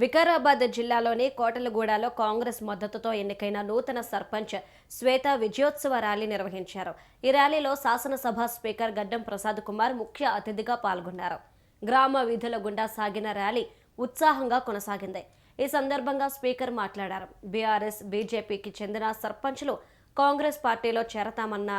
వికారాబాద్ జిల్లాలోని కోటలగూడలో కాంగ్రెస్ మద్దతుతో ఎన్నికైన నూతన సర్పంచ్ శ్వేత విజయోత్సవ ర్యాలీ నిర్వహించారు. ఈ ర్యాలీలో శాసనసభ స్పీకర్ గడ్డం ప్రసాద్ కుమార్ ముఖ్య అతిథిగా పాల్గొన్నారు. గ్రామ వీధుల గుండా సాగిన ర్యాలీ ఉత్సాహంగా కొనసాగింది. ఈ సందర్భంగా స్పీకర్ మాట్లాడారు. బీఆర్ఎస్, బీజేపీకి చెందిన సర్పంచ్లు కాంగ్రెస్ పార్టీలో చేరతామన్నా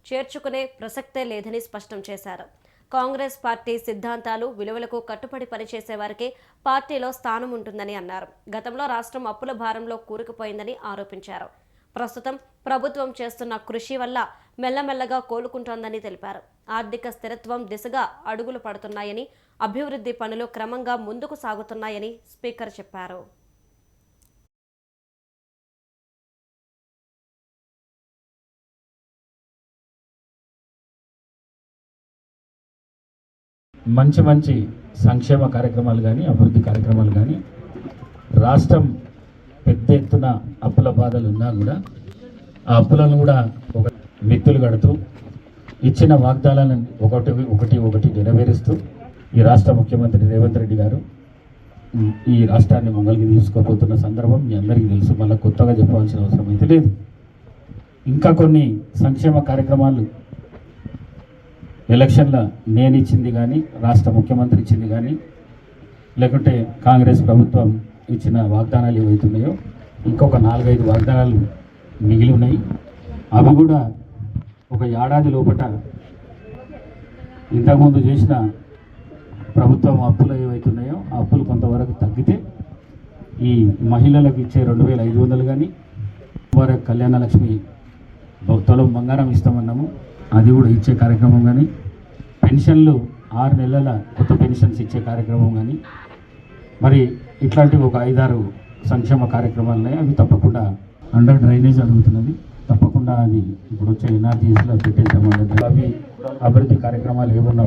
చేర్చుకునే ప్రసక్తే లేదని స్పష్టం చేశారు. కాంగ్రెస్ పార్టీ సిద్ధాంతాలు, విలువలకు కట్టుబడి పనిచేసే వారికి పార్టీలో స్థానం ఉంటుందని అన్నారు. గతంలో రాష్ట్రం అప్పుల భారంలో కూరుకుపోయిందని ఆరోపించారు. ప్రస్తుతం ప్రభుత్వం చేస్తున్న కృషి వల్ల మెల్లమెల్లగా కోలుకుంటోందని తెలిపారు. ఆర్థిక స్థిరత్వం దిశగా అడుగులు పడుతున్నాయని, అభివృద్ధి పనులు క్రమంగా ముందుకు సాగుతున్నాయని స్పీకర్ చెప్పారు. మంచి మంచి సంక్షేమ కార్యక్రమాలు కానీ, అభివృద్ధి కార్యక్రమాలు కానీ, రాష్ట్రం పెద్ద ఎత్తున అప్పుల బాధలు ఉన్నా కూడా ఆ అప్పులను కూడా ఒక మిత్తులు కడుతూ ఇచ్చిన వాగ్దానాలను ఒకటి నెరవేరుస్తూ ఈ రాష్ట్ర ముఖ్యమంత్రి రేవంత్ రెడ్డి గారు ఈ రాష్ట్రాన్ని మంగళగిరి తీసుకోబోతున్న సందర్భం మీ అందరికీ తెలుసు. మళ్ళీ కొత్తగా చెప్పవలసిన అవసరం అయితే లేదు. ఇంకా కొన్ని సంక్షేమ కార్యక్రమాలు ఎలక్షన్ల నేను ఇచ్చింది కానీ, రాష్ట్ర ముఖ్యమంత్రి ఇచ్చింది కానీ, లేకుంటే కాంగ్రెస్ ప్రభుత్వం ఇచ్చిన వాగ్దానాలు ఏవైతున్నాయో ఇంకొక 4-5 వాగ్దానాలు మిగిలి ఉన్నాయి. అవి కూడా ఒక ఏడాది లోపట ఇంతకుముందు చేసిన ప్రభుత్వం అప్పులు ఏవైతున్నాయో ఆ అప్పులు కొంతవరకు తగ్గితే ఈ మహిళలకు ఇచ్చే 2500 కానీ, వారి కళ్యాణ లక్ష్మి తులం బంగారం ఇస్తామన్నాము, అది కూడా ఇచ్చే కార్యక్రమం కానీ, పెన్షన్లు 6 నెలల కొత్త పెన్షన్స్ ఇచ్చే కార్యక్రమం కానీ, మరి ఇట్లాంటివి ఒక 5-6 సంక్షేమ కార్యక్రమాలు ఉన్నాయి. అవి తప్పకుండా అండర్ డ్రైనేజ్ అడుగుతున్నది, తప్పకుండా అది ఇప్పుడు వచ్చే ఎన్ఆర్జీఎస్లో పెట్టేద్దామన్నది. అవి అభివృద్ధి కార్యక్రమాలు ఏమన్నా